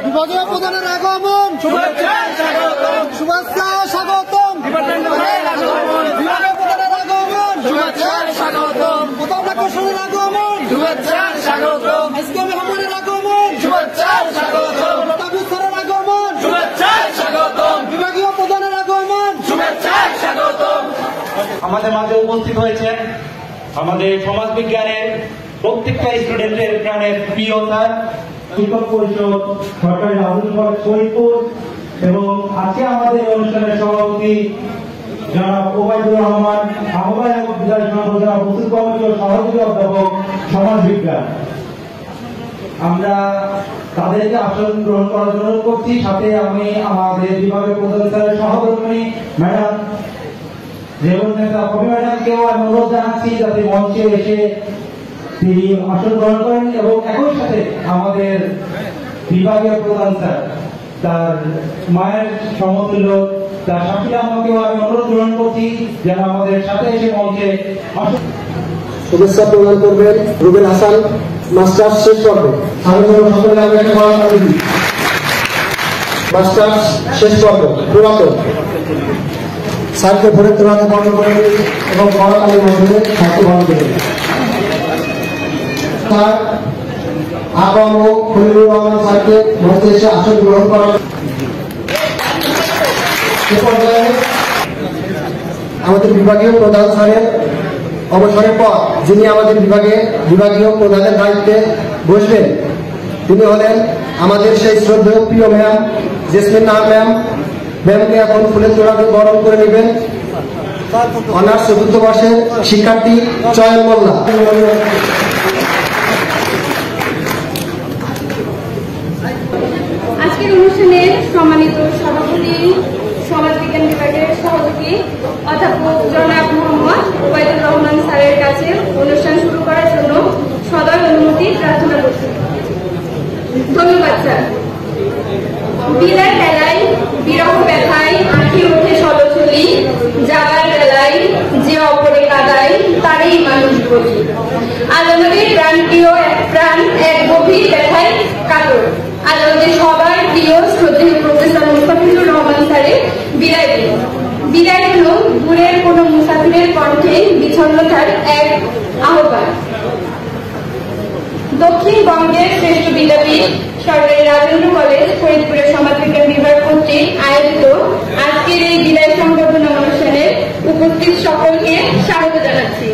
বিভাগীয় প্রধানের আগমন, শুভেচ্ছা স্বাগতম। বিভাগীয় প্রধানের আগমন, শুভেচ্ছা স্বাগতম। প্রধান আকর্ষণের আগমন, শুভেচ্ছা স্বাগতম। আজকে মেহমানের আগমন, শুভেচ্ছা স্বাগতম। তাবিজ স্যারের আগমন, শুভেচ্ছা স্বাগতম। বিভাগীয় প্রধানের আগমন, শুভেচ্ছা স্বাগতম। আমাদের মাঝে উপস্থিত হয়েছেন আমাদের সমাজ বিজ্ঞানের প্রত্যেকটা স্টুডেন্টের প্রাণের প্রিয় স্যার, শিক্ষক পরিষদ সরকারি আধুনিক ফরিদপুর, এবং আজকে আমাদের অনুষ্ঠানের সভাপতি জনাব ওবায়দুর রহমান, আহ্বায়ক বিদায় সংগঠন উপস্থিত কমিটি ও সহযোগী অধ্যাপক সমাজ বিজ্ঞান। আমরা তাদেরকে আসন গ্রহণ করার জন্য করছি। সাথে আমি আমাদের বিভাগের প্রধান স্যারের সহধর্মিণী ম্যাডাম ম্যাডামকেও আমি অনুরোধ জানাচ্ছি যাতে মঞ্চে এসে তিনি আসন গ্রহণ করেন, এবং একই সাথে আমাদের বিভাগীয় প্রধান স্যার তার মায়ের সমতুল্য তার শাকিলা আমাকেও আমি অনুরোধ গ্রহণ করছি যেন আমাদের সাথে এসে মঞ্চে শুভেচ্ছা প্রদান করবেন রুবেল হাসান মাস্টার্স শেষ পর্বে। মাস্টার্স শেষ পর্ব পুরাতন স্যারকে ভোরের তুলনায় বন্ধ করে এবং পড়াকালীন মধ্যে স্যারকে বন্ধ করে স্যার আগাম ও খলিলুর রহমান স্যারকে মঞ্চে এসে আসন গ্রহণ করার আমাদের বিভাগীয় প্রধান স্যারের অবসরের পর যিনি আমাদের বিভাগীয় প্রধানের দায়িত্বে বসবেন তিনি হলেন আমাদের সেই শ্রদ্ধেয় প্রিয় ম্যাম জেসমিন নাহার ম্যাম। ম্যামকে এখন ফুলের তোড়া দিয়ে বরণ করে নেবেন অনার্স চতুর্থ বর্ষের শিক্ষার্থী চয়ন মোল্লা। আজকের অনুষ্ঠানে সম্মানিত সভাপতি সমাজ বিজ্ঞান বিভাগের সভাপতি অধ্যাপক জনাব মোহাম্মদ ওবায়দুর রহমান স্যারের কাছে অনুষ্ঠান শুরু করার জন্য সদয় অনুমতি প্রার্থনা করছি। ধন্যবাদ স্যার। বিদায় বেলায় বিরহ ব্যথায় আঁখি ওঠে সলচলি, যাওয়ার বেলায় যে অপরে কাদায় তারই মানুষ বলি। আজ আমাদের প্রাণপ্রিয় প্রাণ এক গভীর ব্যথায় কাতর। আজ আমাদের সবার প্রিয় শ্রদ্ধেয় প্রফেসর মুস্তাফিজুর রহমান স্যারের বিদায় দিন। বিদায় হল দূরের কোনো মুসাফিরের কণ্ঠে বিচ্ছন্নতার এক আহ্বান। দক্ষিণবঙ্গের শ্রেষ্ঠ বিদ্যাপীঠ সরকারি রাজেন্দ্র কলেজ ফরিদপুরের সমাজবিজ্ঞান বিভাগ কর্তৃক আয়োজিত আজকের এই বিদায় সংবর্ধনা অনুষ্ঠানে উপস্থিত সকলকে স্বাগত জানাচ্ছি।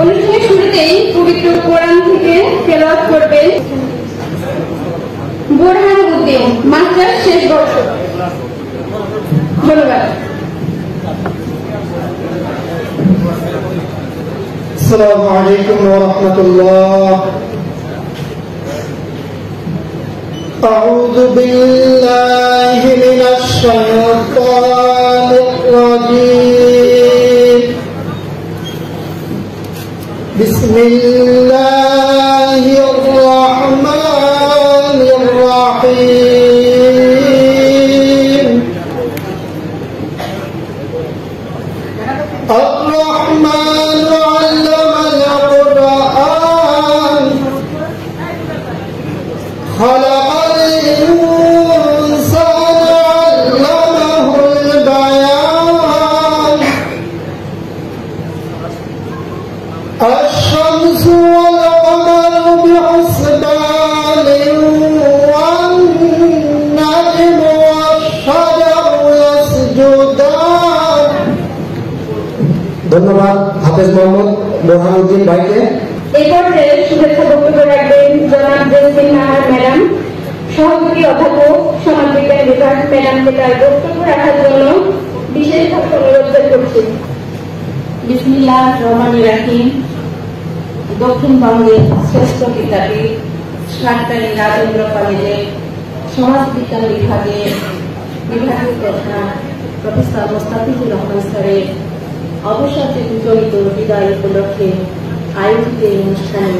অনুষ্ঠানের শুরুতেই পবিত্র কোরআন থেকে তেলাওয়াত করবেন বোরহানুদ্দিন মাস্টার্স শেষ বর্ষ। ধন্যবাদ। السلام عليكم ورحمة الله. أعوذ بالله من الشيطان الرجيم. بسم الله الرحمن الرحيم. الرحمن علم القرآن خلق الإنسان علمه البيان الشمس والقمر بحسبان والنجم والشجر يسجدان. ধন্যবাদ হাফেজ মোহাম্মদ বোরহানুদ্দিন ভাইকে। এই পর্যায়ে শুভেচ্ছা বক্তব্য রাখবেন জনাব জেসমিন নাহার ম্যাডাম, সভাপতি অধ্যাপক সমাজ বিজ্ঞান বিভাগ। ম্যাডামকে তার বক্তব্য রাখার জন্য বিশেষভাবে অনুরোধ করছি। বিসমিল্লাহির রহমানির রহিম। দক্ষিণবঙ্গের শ্রেষ্ঠ বিদ্যাপীঠ সরকারি রাজেন্দ্র কলেজে সমাজ বিজ্ঞান বিভাগের বিভাগীয় প্রধান প্রফেসর মুস্তাফিজুর রহমান স্যারের অবসরে জড়িত বিদায় উপলক্ষে আয়োজিত এই অনুষ্ঠানে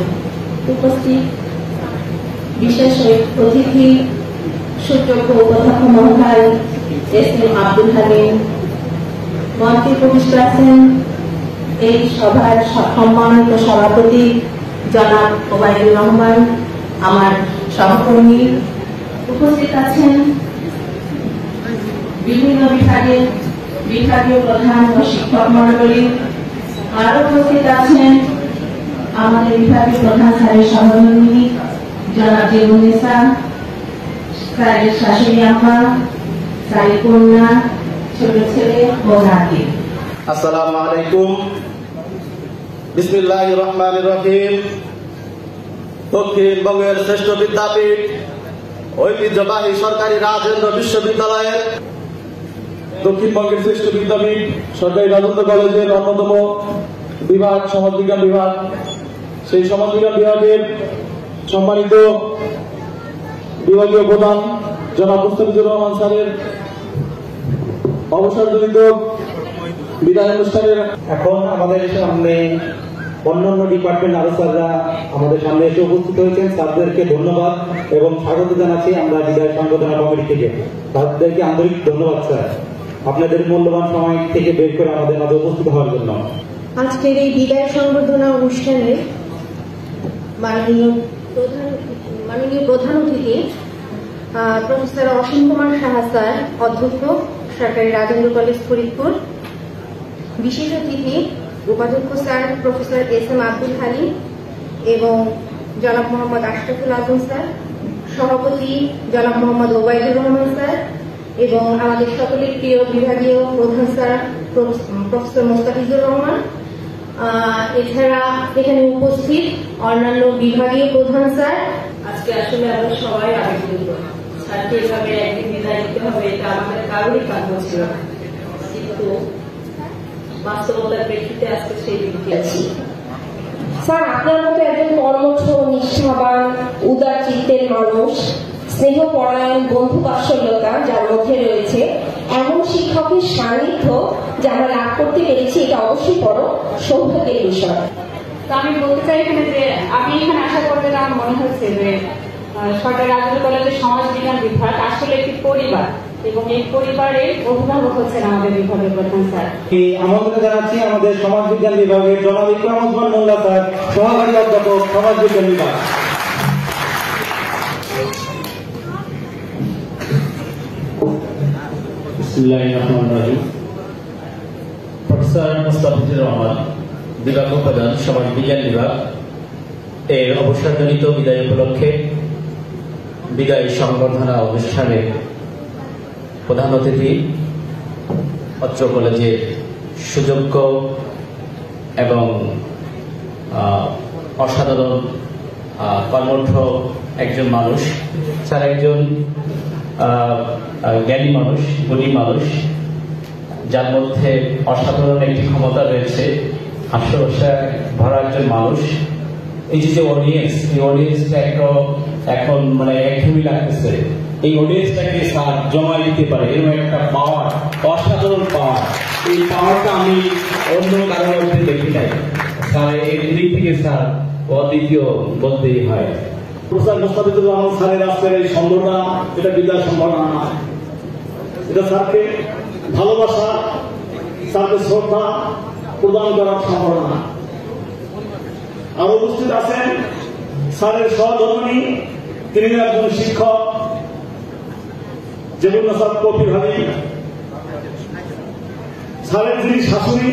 উপস্থিত বিশেষ অতিথি সুযোগ্য অধ্যক্ষ মহোদয় এস এম আব্দুল হালিম, মঞ্চে উপবিষ্ট আছেন এই সভার সম্মানিত সভাপতি জনাব ওবায়দুর রহমান, আমার সহকর্মী। উপস্থিত আছেন বিভিন্ন বিভাগের বিভাগীয় প্রধান ও শিক্ষক মণ্ডলী। আরো উপস্থিত আছেন আমাদের বিভাগীয় প্রধান স্যারের সহধর্মিনী জনাব জেবুন্নেসা, স্যারের শাশুড়ি আম্মা, স্যারের কন্যা, ছোট ছেলে ও নাতি। আসসালামু আলাইকুম। বিসমিল্লাহির রহমানির রহিম। দক্ষিণবঙ্গের শ্রেষ্ঠ বিদ্যাপীঠ ঐতিহ্যবাহী সরকারি রাজেন্দ্র বিশ্ববিদ্যালয়ের দক্ষিণবঙ্গের শ্রেষ্ঠ বিদ্যাপীঠ সরকারি রাজেন্দ্র কলেজের অন্যতম বিভাগ সমাজবিজ্ঞান বিভাগ, সেই সমাজবিজ্ঞান বিভাগের সম্মানিত বিভাগীয় প্রধান জনাব মুস্তাফিজুর রহমান স্যারের অবসরজনিত বিদায় অনুষ্ঠানের এখন আমাদের সামনে অন্যান্য ডিপার্টমেন্ট আরো স্যাররা আমাদের সামনে এসে উপস্থিত হয়েছেন। স্যারদেরকে ধন্যবাদ এবং স্বাগত জানাচ্ছি আমরা বিদায় সংবর্ধনা কমিটি থেকে। তাদেরকে আন্তরিক ধন্যবাদ স্যার, আপনাদের মূল্যবান সময় থেকে বের করে আমাদের মাঝে উপস্থিত হওয়ার জন্য। আজকের এই বিদায় সংবর্ধনা অনুষ্ঠানে মাননীয় প্রধান অতিথি প্রফেসর অসীম কুমার সাহা স্যার, অধ্যক্ষ সরকারি রাজেন্দ্র কলেজ ফরিদপুর, বিশেষ অতিথি উপাধ্যক্ষ sir professor S M. Abdul Halim এবং জনাব মোহাম্মদ আশরাফুল আজম স্যার, সভাপতি জনাব মোহাম্মদ ওবায়দুর রহমান স্যার এবং আমাদের সকলের প্রিয় বিভাগীয় প্রধান স্যার প্রফেসর মোস্তাফিজুর রহমান। এছাড়া এখানে উপস্থিত অন্যান্য বিভাগীয় প্রধান স্যার। আজকে আসলে আমরা সবাই আবেগিত, স্যারকে এভাবে একদিন বিদায় দিতে হবে এটা আমাদের কারোরই কাম্য ছিল না, কিন্তু বাস্তবতার প্রেক্ষিতে আজকে সেই দিকে আছি। স্যার, আপনার মতো একজন কর্মঠ, নিষ্ঠাবান, উদার চিত্তের মানুষ, স্নেহপরায়ণ, বন্ধু বাৎসল্যতা যার মধ্যে রয়েছে, এমন শিক্ষকের সান্নিধ্য যা আমরা লাভ করতে পেরেছি, এটা অবশ্যই বড় সৌভাগ্যের বিষয়। তো আমি বলতে চাই এখানে যে আমি এখানে আসার পর যেটা আমার মনে হচ্ছে যে সরকারি রাজেন্দ্র কলেজের সমাজ বিজ্ঞান বিভাগ আসলে একটি পরিবার এবং এই পরিবারের অভিভাবক হচ্ছেন আমাদের বিভাগের প্রধান স্যার। আমন্ত্রণ জানাচ্ছি আমাদের সমাজ বিজ্ঞান বিভাগের জনাব ইকরাম ওসমান মোল্লা স্যার, সহকারী অধ্যাপক সমাজ বিজ্ঞান বিভাগ। প্রফেসর মুস্তাফিজুর রহমান, বিভাগ প্রধান সমাজ বিজ্ঞান বিভাগ, এর অবসরজনিত বিদায় উপলক্ষে বিদায় সংবর্ধনা অনুষ্ঠানে প্রধান অতিথি অত্র কলেজের সুযোগ্য এবং অসাধারণ কর্মঠ একজন মানুষ, স্যার একজন জ্ঞানী মানুষ, গুণী মানুষ, যার মধ্যে অসাধারণ একটি ক্ষমতা রয়েছে, হাস্যরসে ভরা একজন মানুষ। এই যে অডিয়েন্স, এই অডিয়েন্সটা এখন মানে একঘেয়েমি লাগতেছে, এই অডিয়েন্সটাকে স্যার জমা দিতে পারে এরকম একটা পাওয়ার, অসাধারণ পাওয়ার। এই পাওয়ারটা আমি অন্য কারোর মধ্যে দেখি নাই। স্যার এর দিক থেকে স্যার অদ্বিতীয় বলতেই হয়। প্রফেসর মুস্তাফিজুর রহমান স্যারের আজকের এই সম্বর্ধনা, এটা বিদায় সম্বর্ধনা না, এটা স্যারকে ভালোবাসা, স্যারকে শ্রদ্ধা প্রদান করার সম্বর্ধনা। আর উপস্থিত আছেন স্যারের সহধর্মিণী, তিনি একজন শিক্ষক, জেবুন্নেসা কফি ভাবি, স্যারের যিনি শাশুড়ি,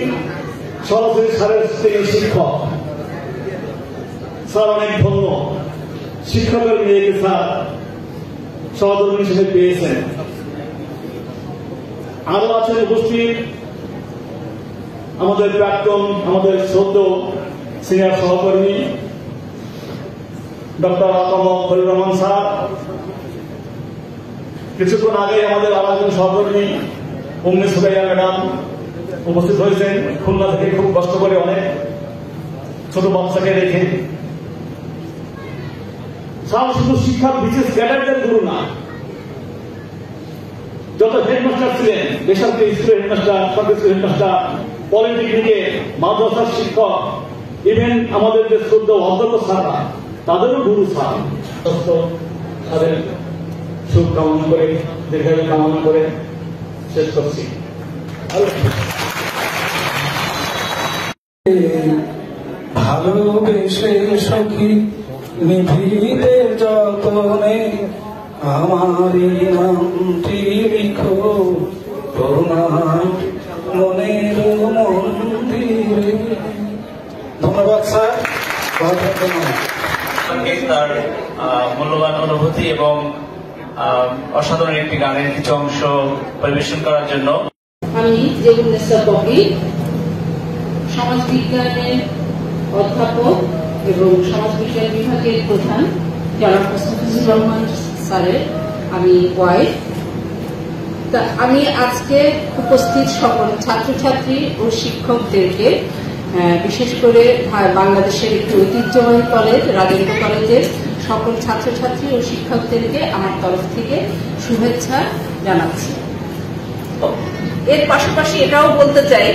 সরাসরি স্যারের তিনি শিক্ষক। স্যার অনেক ধন্য, শিক্ষকের মেয়েকে স্যার সহধর্মিণী হিসেবে পেয়েছেন। আরো আছেন উপস্থিত আমাদের প্রাক্তন, আমাদের শ্রদ্ধেয় সিনিয়র সহকর্মী ডক্টর খলিলুর রহমান স্যার। কিছুক্ষণ আগে আমাদের আরো একজন সহকর্মী উম্মে সুরাইয়া ম্যাডাম উপস্থিত হয়েছেন খুলনা থেকে, খুব কষ্ট করে অনেক ছোট বাচ্চাকে রেখে। স্যার শুধু শিক্ষার বিশেষ ক্যাডারদের গুরু না, যত হেডমাস্টার ছিলেন, বেসরকারি স্কুলের হেডমাস্টার, সরকারি স্কুলের হেডমাস্টার, পলিটেকনিকে মাদ্রাসার শিক্ষক, ইভেন আমাদের যে শ্রদ্ধ অধ্যক্ষ স্যাররা, তাদেরও গুরু স্যার। তাদের সুখ কামনা করে, দীর্ঘায়ু কামনা করে শেষ করছি। ভালোবেসে সখী নিভিতে যতনে আমারই নামটি লিখো তোমার মনের মন্দিরে। ধন্যবাদ স্যার, ধন্যবাদ। তার মূল্যবান অনুভূতি এবং অসাধারণ একটি গানের কিছু অংশ পরিবেশন করার জন্য আমি জেবুন্নেসা পপি, সমাজবিজ্ঞানের অধ্যাপক এবং সমাজবিজ্ঞান বিভাগের প্রধান জনাব মোস্তাফিজুর রহমান স্যারের আমি ওয়াইফ। তা আমি আজকে উপস্থিত সকল ছাত্রছাত্রী ও শিক্ষকদেরকে, বিশেষ করে বাংলাদেশের একটি ঐতিহ্যবাহী কলেজ রাজেন্দ্র কলেজের সকল ছাত্রছাত্রী ও শিক্ষকদেরকে আমার তরফ থেকে শুভেচ্ছা জানাচ্ছি। এর পাশাপাশি এটাও বলতে চাই,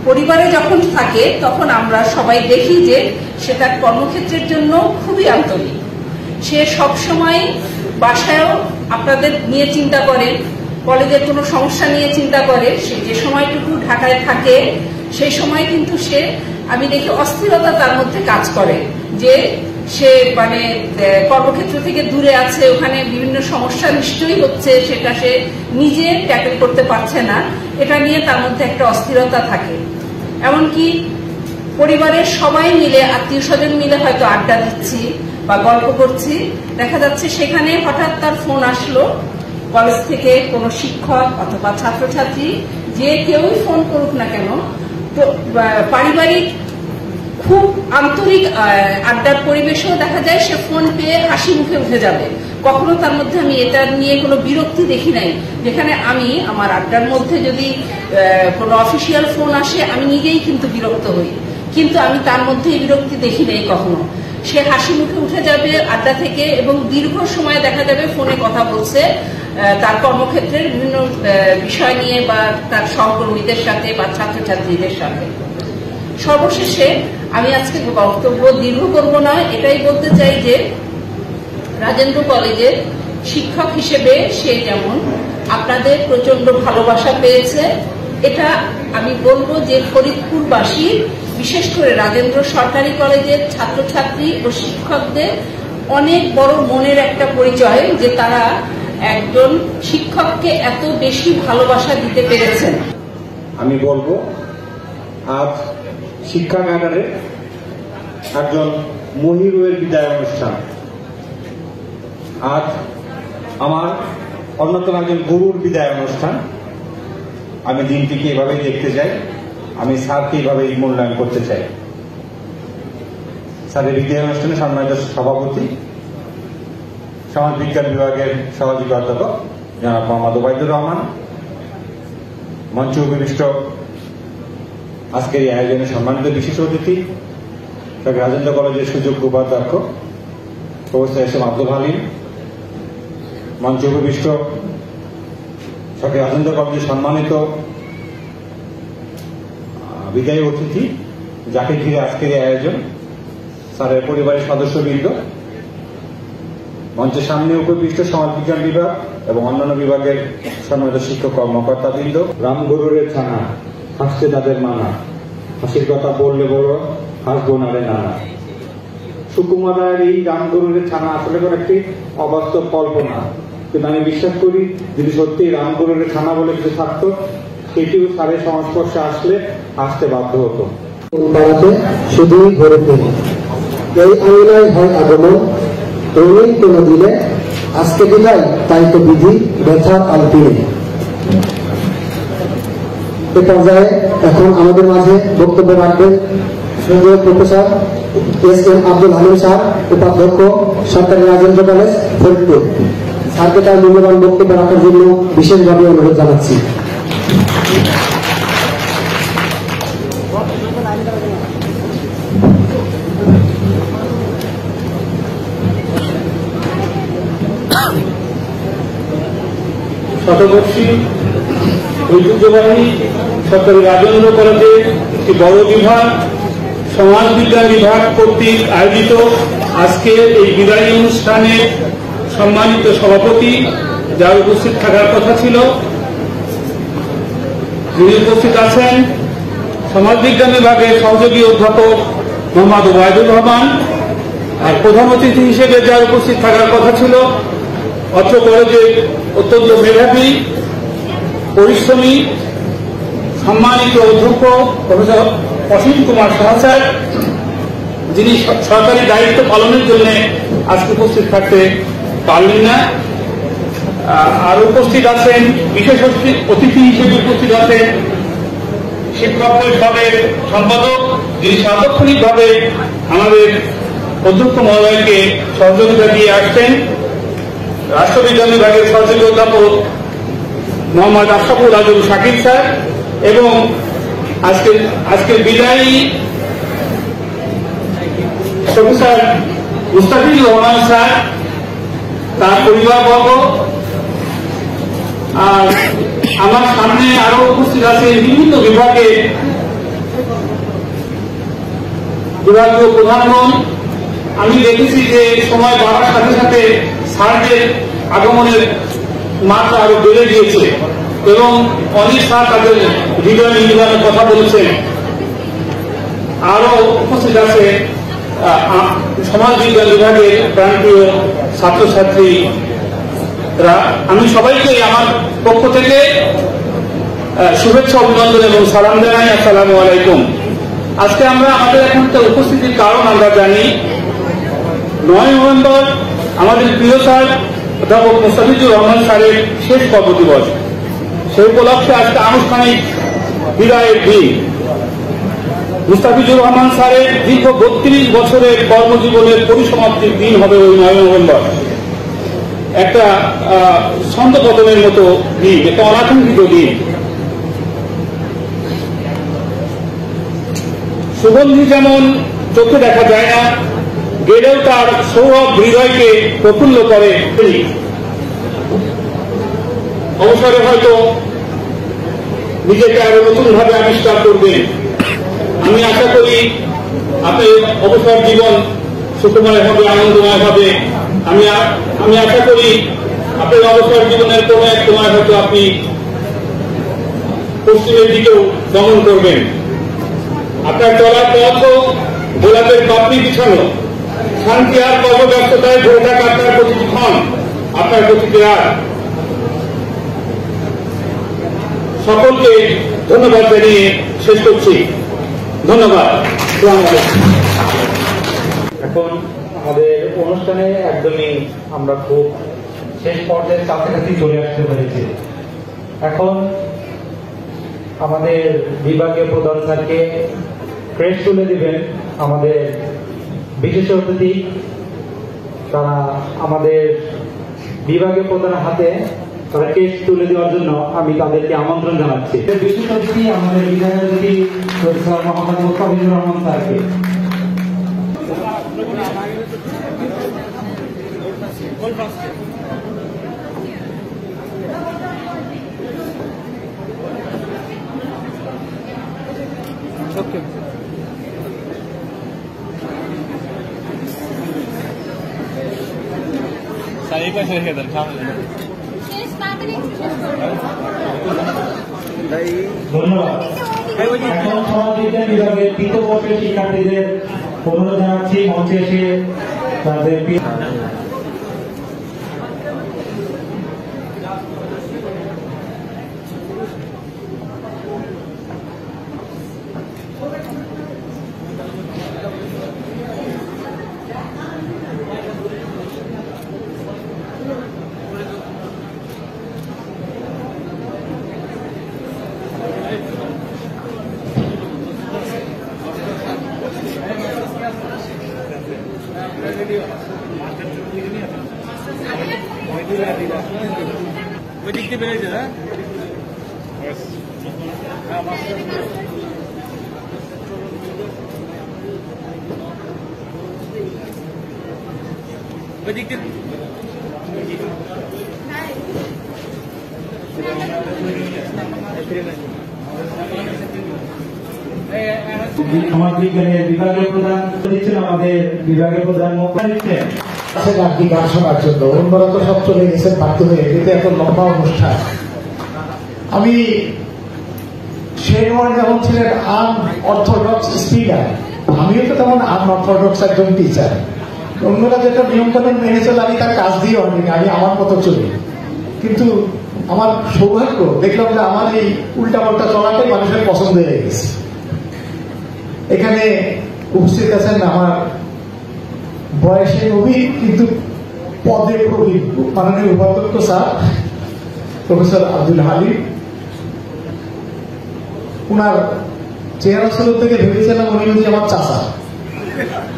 পরিবারে যখন থাকে তখন আমরা সবাই দেখি যে সে তার কর্মক্ষেত্রের জন্য খুবই আন্তরিক। সে সবসময় বাসায়ও আপনাদের নিয়ে চিন্তা করে, কলেজের কোনো সমস্যা নিয়ে চিন্তা করে। সে যে সময়টুকু ঢাকায় থাকে সেই সময় কিন্তু সে, আমি দেখি অস্থিরতা তার মধ্যে কাজ করে যে সে মানে কর্মক্ষেত্র থেকে দূরে আছে, ওখানে বিভিন্ন সমস্যা নিশ্চয়ই হচ্ছে, সেটা সে নিজে ট্যাকেল করতে পারছে না, এটা নিয়ে তার মধ্যে একটা অস্থিরতা থাকে। এমনকি পরিবারের সবাই মিলে, আত্মীয় স্বজন মিলে হয়তো আড্ডা দিচ্ছি বা গল্প করছি, দেখা যাচ্ছে সেখানে হঠাৎ তার ফোন আসলো কলেজ থেকে, কোনো শিক্ষক অথবা ছাত্রছাত্রী, যে কেউই ফোন করুক না কেন, তো পারিবারিক খুব আন্তরিক আড্ডার পরিবেশেও দেখা যায় সে ফোন পেয়ে হাসি মুখে উঠে যাবে। কখনো তার মধ্যে আমি এটা নিয়ে কোনো বিরক্তি দেখি নাই। যেখানে আমি আমার আড্ডার মধ্যে যদি কোনো অফিসিয়াল ফোন আসে আমি নিজেই কিন্তু বিরক্ত হই, কিন্তু আমি তার মধ্যে বিরক্তি দেখি নাই কখনো। সে হাসি মুখে উঠে যাবে আড্ডা থেকে এবং দীর্ঘ সময় দেখা যাবে ফোনে কথা বলছে তার কর্মক্ষেত্রের বিভিন্ন বিষয় নিয়ে বা তার সহকর্মীদের সাথে বা ছাত্রছাত্রীদের সাথে। সর্বশেষে আমি আজকে বক্তব্য দীর্ঘ করব না, এটাই বলতে চাই যে রাজেন্দ্র কলেজের শিক্ষক হিসেবে সে যেমন আপনাদের প্রচন্ড ভালোবাসা পেয়েছে, এটা আমি বলবো যে ফরিদপুরবাসী, বিশেষ করে রাজেন্দ্র সরকারি কলেজের ছাত্রছাত্রী ও শিক্ষকদের অনেক বড় মনের একটা পরিচয় যে তারা একজন শিক্ষককে এত বেশি ভালোবাসা দিতে পেরেছেন। আমি বলবো আজ শিক্ষা ক্যাডারে একজন মহিরুয়ের বিদায় অনুষ্ঠান। আজ আমার অন্যতম একজন গুরুর বিদায় অনুষ্ঠান। আমি দিনটিকে এভাবেই দেখতে চাই, আমি স্যারকে এইভাবেই মূল্যায়ন করতে চাই। স্যারের বিদায় অনুষ্ঠানে সম্মানিত সভাপতি, সমাজ বিজ্ঞান বিভাগের সহযোগী অধ্যাপক জনাব মোহাম্মদ ওবায়দুর রহমান, মঞ্চে উপবিষ্ট আজকের এই আয়োজনে সম্মানিত বিশেষ অতিথি রাজেন্দ্র কলেজের সুযোগ্য উপাধ্যক্ষ professor S M Abdul Halim, মঞ্চে উপবিষ্ট রাজেন্দ্র কলেজের সম্মানিত বিদায়ী অতিথি, যাকে ঘিরে আজকের এই আয়োজন, স্যারের পরিবারের সদস্যবৃন্দ, মঞ্চের সামনে উপবিষ্ট সমাজ বিজ্ঞান বিভাগ এবং অন্যান্য বিভাগের সম্মানিত শিক্ষক কর্মকর্তাবৃন্দ। রামগরুরের ছানা হাসছে তাদের মানা, হাসির কথা বললে বড় হাসবো না রে নানা। সুকুমারের এই রামগরুরের ছানা আসলে কোনো একটি অবাস্তব কল্পনা, কিন্তু আমি বিশ্বাস করি যদি সত্যি রামগরুরের ছানা বলে কিছু থাকতো, সেটিও স্যারের সংস্পর্শে আসলে আসতে বাধ্য হতো। শুধুই ঘরে ফিরে এই আঙিনায় হয় আগমন, রঙিন কোন দিলে আজকে বিদায়, তাই তো বিধি ব্যথার আলপিনে। এ পর্যায়ে এখন আমাদের মাঝে বক্তব্য রাখবেন professor S M Abdul Halim sir, উপাধ্যক্ষ সরকারি রাজেন্দ্র কলেজ ফরিদপুর। স্যারকে তার মূল্যবান বক্তব্য রাখার জন্য বিশেষভাবে অনুরোধ জানাচ্ছি। শতবর্ষী ঐতিহ্যবাহী সরকারি রাজেন্দ্র কলেজের একটি বড় বিভাগ সমাজ বিজ্ঞান বিভাগ কর্তৃক আয়োজিত আজকের এই বিদায়ী অনুষ্ঠানে সম্মানিত সভাপতি, যার উপস্থিত থাকার কথা ছিল, যিনি উপস্থিত আছেন সমাজবিজ্ঞান বিভাগের সহযোগী অধ্যাপক মোহাম্মদ ওবায়দুর রহমান, আর প্রধান অতিথি হিসেবে যার উপস্থিত থাকার কথা ছিল অত্র কলেজের অত্যন্ত মেধাবী, পরিশ্রমী, সম্মানিত অধ্যক্ষ প্রফেসর অসীম কুমার সাহা স্যার, যিনি সরকারি দায়িত্ব পালনের জন্য আজকে উপস্থিত থাকতে পারলেন না। আর উপস্থিত আছেন বিশেষ অতিথি হিসেবে উপস্থিত আছেন শিক্ষক পরিষদের সম্পাদক, যিনি সার্বক্ষণিকভাবে আমাদের অধ্যক্ষ মহোদয়কে সহযোগিতা দিয়ে আসছেন, রাষ্ট্রবিজ্ঞান বিভাগের সহযোগী অধ্যাপক মোহাম্মদ আশরাফুল আজম শাকিল স্যার, এবং আজকের বিদায়ী প্রফেসর মুস্তাফিজুর রহমান স্যার, তার পরিবারবর্গ। আর আমার সামনে আরো উপস্থিত আছে বিভিন্ন বিভাগীয় প্রধানগণ। আমি দেখেছি যে সময় বাড়ার সাথে সাথে স্যারদের আগমনের মাত্রা আরো বেড়ে গিয়েছে এবং অনেক স্যার তাদের হৃদয় নির্মাণের কথা বলেছেন। আরো উপস্থিত আছে সমাজবিজ্ঞান বিভাগের প্রাণপ্রিয় ছাত্রছাত্রীরা। আমি সবাইকে আমার পক্ষ থেকে শুভেচ্ছা, অভিনন্দন এবং সালাম জানাই। আসসালামু আলাইকুম। আজকে আমরা আমাদের এখানকার উপস্থিতির কারণ আমরা জানি। 9 নভেম্বর আমাদের প্রিয় স্যার অধ্যাপক মুস্তাফিজুর রহমান স্যারের শেষ কর্মদিবস। সেই উপলক্ষে আজকে আনুষ্ঠানিক বিদায়ের দিন। মুস্তাফিজুর রহমান স্যারের দীর্ঘ 32 বছরের কর্মজীবনের পরিসমাপ্তির দিন হবে ওই 9 নভেম্বর। একটা ছন্দপতনের মতো দিন, একটা অনাকাঙ্ক্ষিত দিন। সুগন্ধি যেমন চোখে দেখা যায় না, গেলেও তার সৌরভ হৃদয়কে প্রফুল্ল করে। অবসরে হয়তো নিজেকে আরো নতুন ভাবে আবিষ্কার করবেন। আমি আশা করি আপনার অবসর জীবন সুখময় হবে, আনন্দময় হবে। আমি আশা করি আপনার অবসর জীবনের কোন এক সময় হয়তো আপনি পশ্চিমের দিকেও গমন করবেন। আপনার চলার পথ গোলাপের পাপড়ি বিছানো, শান্তি আর কর্মব্যস্ততায় ভরে থাকা আপনার প্রতিটি ক্ষণ, আপনার প্রতিটি রাত। সকলকে ধন্যবাদ জানিয়ে শেষ করছি। ধন্যবাদ। এখন আমাদের অনুষ্ঠানে একদমই আমরা খুব শেষ পর্যায়ের কাছাকাছি চলে আসতে পেরেছি। এখন আমাদের বিভাগীয় প্রধান স্যারকে ক্রেস্ট তুলে দিবেন আমাদের বিশেষ অতিথি। তারা আমাদের বিভাগীয় প্রধানের হাতে তারা ক্রেস্ট তুলে দেওয়ার জন্য আমি তাদেরকে আমন্ত্রণ জানাচ্ছি। বিশেষ অতিথি আমাদের বিভাগীয় অতিথি প্রফেসর মোহাম্মদ মুস্তাফিজুর রহমান স্যারকে। স্যার এই পাশে রেখে দেন, সামনে। ধন্যবাদ। এখন সমাজবিজ্ঞান বিভাগের 3য় বর্ষের শিক্ষার্থীদের অনুরোধ জানাচ্ছি মঞ্চে এসে তাদের সমাজবিজ্ঞানের বিভাগীয় প্রধান দিচ্ছেন, আমাদের বিভাগীয় প্রধান মুখ্য দিচ্ছেন আপনি গান শোনার জন্য। অন্যরা তো সব চলে গেছেন বাধ্য হয়ে, কিন্তু এখন লম্বা অনুষ্ঠান। আমি সেই সময় যখন ছিলেন আনঅর্থোডক্স স্পিকার, আমিও তো তেমন আনঅর্থোডক্স একজন টিচার। অন্যরা যেটা নিয়মকানুন মেনে চলে আমি তার কাজ দিয়ে অনেক আমি আমার মতো চলি, কিন্তু আমার সৌভাগ্য দেখলাম যে আমার এই উল্টাপাল্টা চলাটাই মানুষের পছন্দ হয়ে গেছে। এখানে উপস্থিত আছেন আমার বয়সে নবী কিন্তু পদে প্রবীণ মাননীয় উপাধ্যক্ষ স্যার প্রফেসর আব্দুল হালিম। উনার চেহারা শুরু থেকে ভেবেছিলাম উনি হচ্ছে আমার চাচা।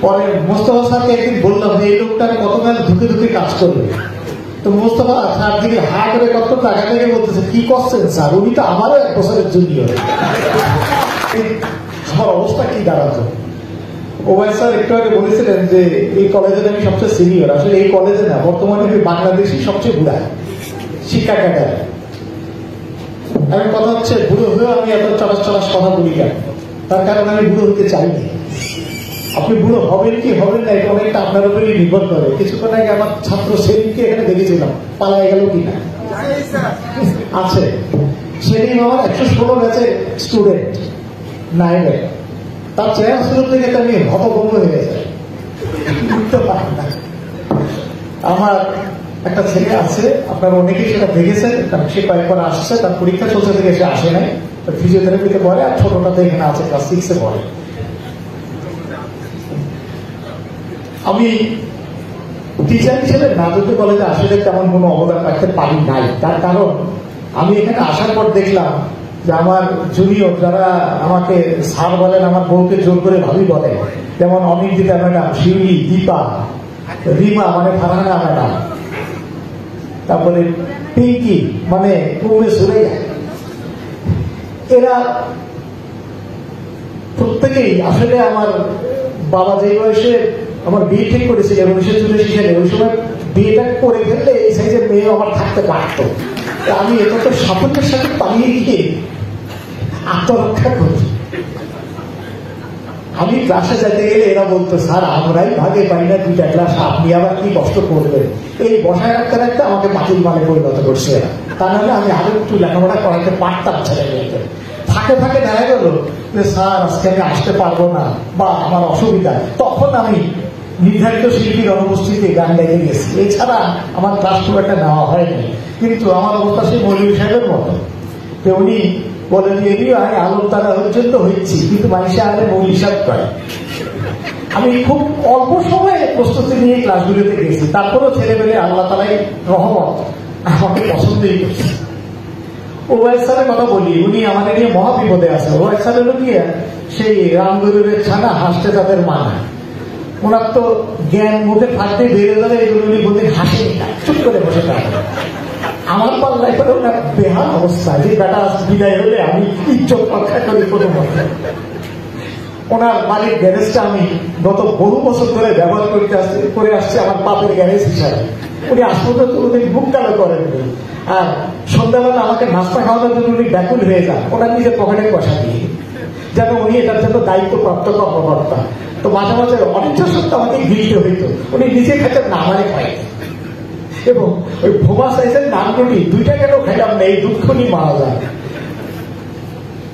পরে মোস্তফা স্যারকে একদিন বললাম যে এই লোকটাকে কতকাল ধুকে ধুকে কাজ করবে। তো মোস্তফা স্যার দিকে হা করে কত টাকা থেকে বলতেছে কি করছেন স্যার, উনি তো আমারও 1 বছরের জুনিয়র। আমার অবস্থা কি দাঁড়াতো। ওবায়দ স্যার একটু আগে বলেছিলেন যে এই কলেজের আমি সবচেয়ে সিনিয়র। আসলে এই কলেজে না, বর্তমানে আমি বাংলাদেশি সবচেয়ে বুড়া শিক্ষা ক্যাডার। এখন কথা হচ্ছে বুড়ো হয়েও আমি এত চলাস কথা বলি কেন? তার কারণ আমি বুড়ো হতে চাইনি। আপনি বুড়ো হবেন কি হবেন না এটা অনেকটা আপনার উপরেই নির্ভর করে। কিছুক্ষণ আগে আমার ছাত্র সেলিমকে এখানে দেখেছিলাম, পালায় গেল কিনা আছে। সেলিম আমার 116 ব্যাচের স্টুডেন্ট 9-এ। তার চেহারা শুরু থেকে আমি হতভম্ব হয়ে গেছে। আমার একটা ছেলে আছে, আপনারা অনেকেই সেটা দেখেছেন, সে কয়েকবার আসছে, তার পরীক্ষা চলছে থেকে সে আসে নাই, ফিজিওথেরাপিতে পড়ে। আর ছোটটাতে এখানে আছে, ক্লাস 6-এ পড়ে। আমি টিচার হিসেবে নাজুকি কলেজে আসলে তেমন কোনো অবদান রাখতে পারি নাই। তার কারণ আমি এখানে আসার পর দেখলাম যে আমার জুনিয়র যারা আমাকে স্যার বলেন, আমার বউকে জোর করে ভাবি বলেন, যেমন অনিন্দিতা ম্যাডাম, শিউলি, দীপা, রিমা মানে ফারহানা ম্যাডাম, তারপরে পিঙ্কি মানে সুরাইয়া, এরা প্রত্যেকেই আসলে আমার বাবা যে বয়সে আমার বিয়ে ঠিক করেছিলেন 1984 সালে, ওই সময় বিয়েটা করে ফেললে এই সাইজের মেয়ে আমার থাকতে পারত। আমি এটা তো সাফল্যের সাথে পালিয়ে গিয়ে আত্মরক্ষা করি। আমি ক্লাসে যেতে গেলে এরা বলতো স্যার আমরাই ভাগে পাই না 2টা ক্লাস, আপনি আবার কি কষ্ট করবেন। এই বসায় রাখতে রাখতে আমাকে বাতিল মানে পরিণত করছে এরা। তা নাহলে আমি আরো একটু লেখাপড়া করাতে পারতাম ছেলে মেয়েকে। ফাঁকে ফাঁকে দেখা গেল যে স্যার আজকে আমি আসতে পারবো না বা আমার অসুবিধা, তখন আমি নির্ধারিত শিল্পীর অনুপস্থিতি গান লেগে গেছি। এছাড়া আমার ক্লাস খুব একটা নেওয়া হয়নি। কিন্তু আমার অবস্থা সেই মৌলভী সাহেবের মতো, উনি বলেন এমনিও আমি আলোর তারা পর্যন্ত হচ্ছি, কিন্তু মানুষে আগে মৌলভী সাহেব করে। আমি খুব অল্প সময়ে প্রস্তুতি নিয়ে ক্লাসগুলোতে গেছি, তারপরেও ছেলেমেয়ে আল্লাহ তালাই রহমত আমাকে পছন্দই করছে। ওবায়দ স্যারের কথা বলি, উনি আমাদের নিয়ে মহাবিপদে আছে। ওবায়দ স্যার হলো কি সেই রামগরুরের ছানা, হাসতে তাদের মানা। ওনার তো জ্ঞান মুখে ফাটতে বেড়ে যাবে, এগুলো উনি বলতেন হাসেন না, চুপ করে বসে থাকেন। আমার পাল্লায় করে ওনার বেহাল অবস্থা, যে বেটা বিদায় হলে আমি ইজ্জত রক্ষা করি কোনো মতে। ওনার বাড়ির গ্যারেজটা আমি গত বহু বছর ধরে ব্যবহার করে আসছি আমার বাপের গ্যারেজ হিসাবে। উনি আজ পর্যন্ত উনি বুক কালো করেননি। আর সন্ধ্যাবেলা আমাকে নাস্তা খাওয়ানোর জন্য উনি ব্যাকুল হয়ে যান ওনার নিজের পকেটে পয়সা দিয়ে, যেন উনি এটার জন্য দায়িত্বপ্রাপ্ত কর্মকর্তা। তো মাঝে মাঝে অনিচ্ছা সত্ত্বে আমাকে গিলতে হইতো, উনি নিজে খাইতেন না আমারে খাইতেন। এবং ওই ভোমা সাইজের নানগুলি 2টা কেন খাইলাম না, এই দুঃখ নিয়ে মারা যায়।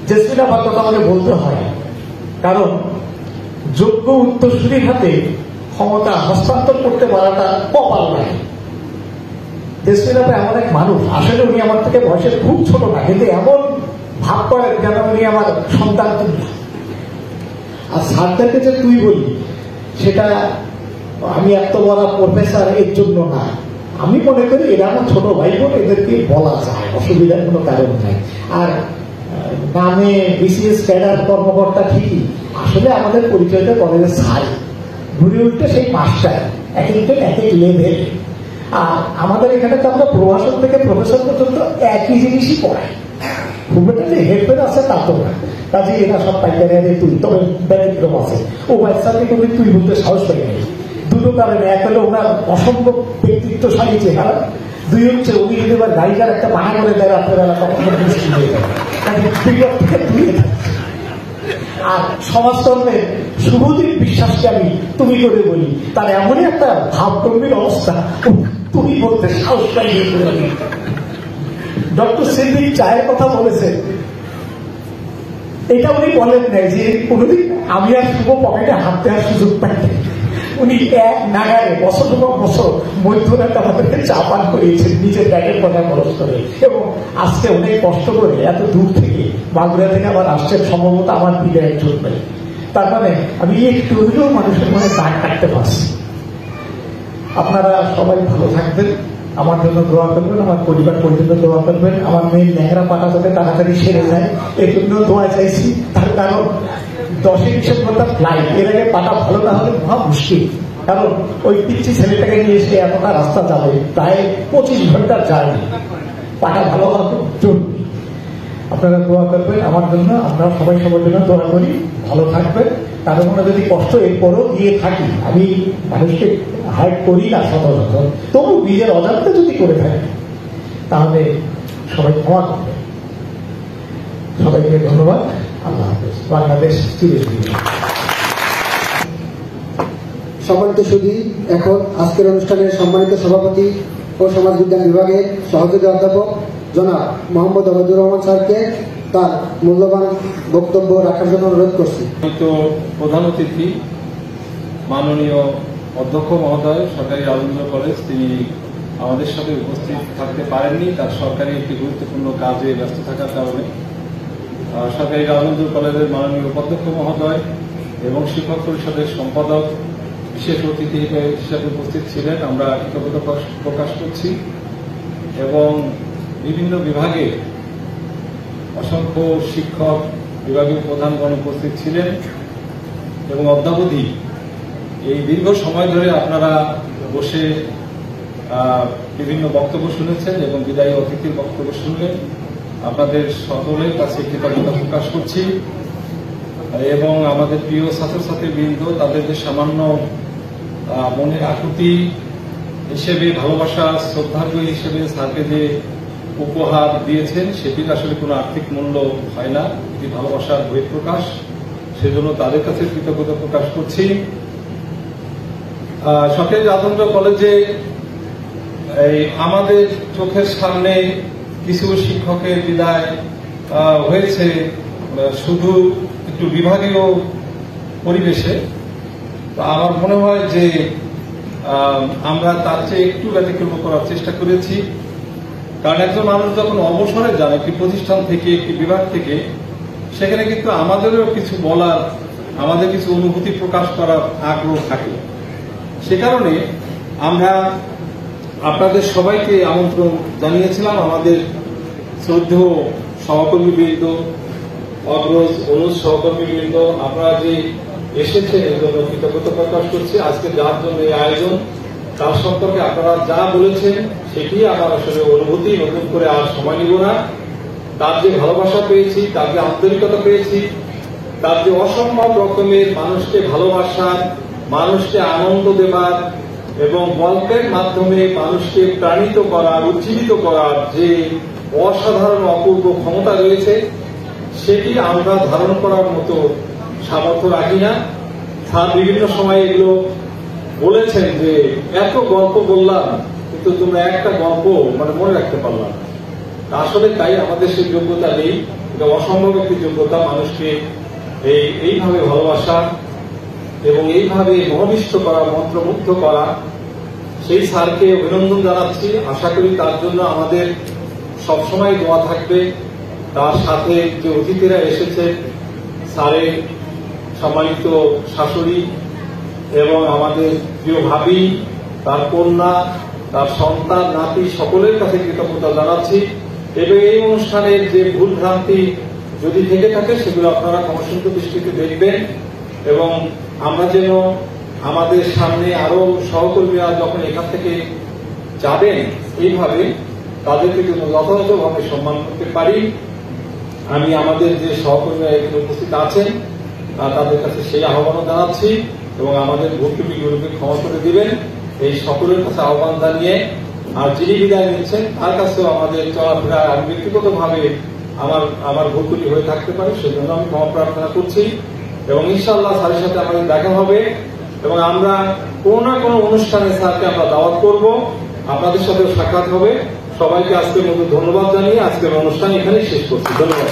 জেসমিন আপার কথা আমাকে বলতে হয়, কারণ যোগ্য উত্তরসূরির হাতে ক্ষমতা হস্তান্তর করতে পারাটা কপাল নাই। জেসমিন আপা এমন এক মানুষ, আসলে উনি আমার থেকে বয়সে খুব ছোট না, কিন্তু এমন ভাব করেন যেন উনি আমার সন্তান তুল্য। আর স্যারদেরকে যে তুই বলি, সেটা আমি এত বড় প্রফেসর এর জন্য না। আমি মনে করি এরা আমার ছোট ভাই বোন, এদেরকে বলা যায়, অসুবিধার কোনো কারণ নাই। আর নামে বিসিএস ক্যাডার কর্মকর্তা ঠিকই, আসলে আমাদের পরিচয়টা কলেজের স্যার, ঘুরে উঠতে সেই মাস্টার, এক একজন এক এক লেভেল। আর আমাদের এখানে তো আমরা প্রভাষক থেকে প্রফেসর পর্যন্ত একই জিনিসই পড়াই। খুব একটা যে হেল্পের আছে তা তো না, কাজে এরা সব পাইকারি তুই, তবে ব্যতিক্রম আছে। ও বাচ্চাকে তুমি তুই বলতে সাহস পাই নাই। দুটো কারণে, এক হলো ওনার অসম্ভব ব্যক্তিত্বশালী চেহারা, 2 হচ্ছে উনি যদি এবার গাড়িটার একটা বানা করে দেয় রাত্রেবেলা, তখন মুশকিল হয়ে যাবে। আর সমাজতন্ত্রের শুভদীপ বিশ্বাসকে আমি তুমি করে বলি, তার এমনই একটা ভাবগম্ভীর অবস্থা, তুমি বলতে সাহস পাই। ডক্টর সিদ্দিক চায়ের কথা বলেছেন, এটা উনি বলেন নাই যে কোনোদিন আমি আর শুভ পকেটে হাত দেওয়ার সুযোগ পাইনি। উনি এক নাগারে বছর বছর মধ্যরাত আমাদেরকে চা পান করিয়েছেন নিজের ব্যাগের কথা খরচ করে, এবং আজকে অনেক কষ্ট করে এত দূর থেকে বাগুড়া থেকে আবার আসছেন সম্ভবত আমার বিদায়ের জন্য। তার মানে আমি একটু হলেও মানুষের মনে দাগ কাটতে পারছি। আপনারা সবাই ভালো থাকবেন, আমার জন্য দোয়া করবেন, আমার পরিবার পর্যন্ত দোয়া করবেন, আমার মেয়ের ন্যাংরা পাটা যাতে তাড়াতাড়ি সেরে যায় এর জন্য দোয়া চাইছি। তার কারণ 10ই ডিসেম্বর ফ্লাইট, এর আগে পাটা ভালো না হলে মহা মুশকিল। কারণ ওই পিচ্ছি ছেলেটাকে নিয়ে এসে এতটা রাস্তা যাবে, প্রায় 25 ঘন্টার জার্নি, পাটা ভালো হওয়া খুব জরুরি। আপনারা দোয়া করবেন আমার জন্য, আমরা সবাই সবার জন্য দোয়া করি, ভালো থাকবেন। কারণ আমরা যদি কষ্ট এরপরও দিয়ে থাকি, আমি মানুষকে হাইড করি না সচরাচর, তবু নিজের অজান্তে যদি করে থাকি তাহলে সবাই ক্ষমা করবে। সবাইকে ধন্যবাদ। আল্লাহ হাফেজ। বাংলাদেশ চিরজীবী। সম্মানিত সুধী, এখন আজকের অনুষ্ঠানের সম্মানিত সভাপতি ও সমাজবিজ্ঞান বিভাগের সহযোগী অধ্যাপক জনাব মোহাম্মদ ওবায়দুর রহমান স্যারকে তার মূল্যবান বক্তব্য রাখার জন্য অনুরোধ করছি। প্রধান অতিথি মাননীয় অধ্যক্ষ মহোদয়, সরকারি রাজেন্দ্র কলেজ, তিনি আমাদের সাথে উপস্থিত থাকতে পারেননি, তার সরকারি একটি গুরুত্বপূর্ণ কাজে ব্যস্ত থাকার কারণে। সরকারি রাজেন্দ্র কলেজের মাননীয় উপাধ্যক্ষ মহোদয় এবং শিক্ষক পরিষদের সম্পাদক বিশেষ অতিথি হিসেবে উপস্থিত ছিলেন, আমরা কৃতজ্ঞতা প্রকাশ করছি। এবং বিভিন্ন বিভাগে অসংখ্য শিক্ষক, বিভাগীয় প্রধানগণ উপস্থিত ছিলেন এবং অদ্যাবধি এই দীর্ঘ সময় ধরে আপনারা বসে বিভিন্ন বক্তব্য শুনেছেন এবং বিদায়ী অতিথির বক্তব্য শুনলেন। আপনাদের সকলের কাছে কৃতজ্ঞতা প্রকাশ করছি। এবং আমাদের প্রিয় ছাত্রছাত্রীবৃন্দ, তাদের যে সামান্য মনের আকুতি হিসেবে, ভালোবাসা শ্রদ্ধার্ঘ হিসেবে স্যারকে যে উপহার দিয়েছেন, সেটির আসলে কোনো আর্থিক মূল্য হয় না, এটি ভালোবাসার বহিঃপ্রকাশ। সেজন্য তাদের কাছে কৃতজ্ঞতা প্রকাশ করছি। সরকারি রাজেন্দ্র কলেজে আমাদের চোখের সামনে কিছু শিক্ষকের বিদায় হয়েছে শুধু একটু বিভাগীয় পরিবেশে। আমার মনে হয় যে আমরা তার চেয়ে একটু ব্যতিক্রম করার চেষ্টা করেছি। কারণ একজন মানুষ যখন অবসরে যান একটি প্রতিষ্ঠান থেকে, একটি বিভাগ থেকে, সেখানে কিন্তু আমাদেরও কিছু বলার, আমাদের কিছু অনুভূতি প্রকাশ করার আগ্রহ থাকে। সে কারণে আমরা আপনাদের সবাইকে আমন্ত্রণ জানিয়েছিলাম। আমাদের শ্রদ্ধেয় সহকর্মীবৃন্দ, অগ্রজ অনুজ সহকর্মীবৃন্দ, আপনারা যে এসেছেন এর জন্য কৃতজ্ঞতা প্রকাশ করছি। আজকে যার জন্য এই আয়োজন, তার সম্পর্কে আপনারা যা বলেছেন সেটি আমার আসলে অনুভূতি, নতুন করে আর সময় নিব না। তার যে ভালোবাসা পেয়েছি, তার যে আন্তরিকতা পেয়েছি, তার যে অসম্ভব রকমের মানুষকে ভালোবাসার, মানুষকে আনন্দ দেবার এবং গল্পের মাধ্যমে মানুষকে প্রাণিত করার, উজ্জীবিত করার যে অসাধারণ অপূর্ব ক্ষমতা রয়েছে, সেটি আমরা ধারণ করার মতো সামর্থ্য রাখি না। স্যার বিভিন্ন সময় এগুলো বলেছেন যে এত গল্প বললাম কিন্তু তোমরা একটা গল্প মনে রাখতে পারলাম। আসলে তাই আমাদের সেই যোগ্যতা নেই। এটা অসম্ভব একটি যোগ্যতা, মানুষকে এইভাবে ভালোবাসা এবং এইভাবে মনোনিষ্ঠ করা, মন্ত্রমুগ্ধ করা। সেই স্যারকে অভিনন্দন জানাচ্ছি। আশা করি তার জন্য আমাদের সবসময় দোয়া থাকবে। তার সাথে যে অতিথিরা এসেছে, স্যারের সম্মানিত শাশুড়ি এবং আমাদের প্রিয় ভাবি, তার কন্যা, তার সন্তান, নাতি, সকলের কাছে কৃতজ্ঞতা জানাচ্ছি। এবং এই অনুষ্ঠানের যে ভুল ভ্রান্তি যদি থেকে থাকে সেগুলো আপনারা ক্ষমাসুন্দর দৃষ্টিতে দেখবেন এবং আমরা যেন আমাদের সামনে আরো সহকর্মীরা যখন এখান থেকে যাবেন এইভাবে তাদেরকে যেন যথাযথভাবে সম্মান করতে পারি। আমি আমাদের যে সহকর্মীরা এখানে উপস্থিত আছেন তাদের কাছে সেই আহ্বান জানাচ্ছি এবং আমাদের ভুল ত্রুটিগুলোকে ক্ষমা করে দিবেন, এই সকলের কাছে আহ্বান জানিয়ে আর যিনি বিদায় নিচ্ছেন তার কাছেও আমাদের চলাফেরা আমি ব্যক্তিগতভাবে আমার ভুল ত্রুটি হয়ে থাকতে পারে, সেজন্য আমি ক্ষমা প্রার্থনা করছি। এবং ইনশাআল্লাহ স্যারের সাথে আমাদের দেখা হবে এবং আমরা কোনো না কোনো অনুষ্ঠানে স্যারকে আমরা দাওয়াত করব, আপনাদের সাথে সাক্ষাৎ হবে। সবাইকে আজকের মতো ধন্যবাদ জানিয়ে আজকের অনুষ্ঠান এখানেই শেষ করছি। ধন্যবাদ।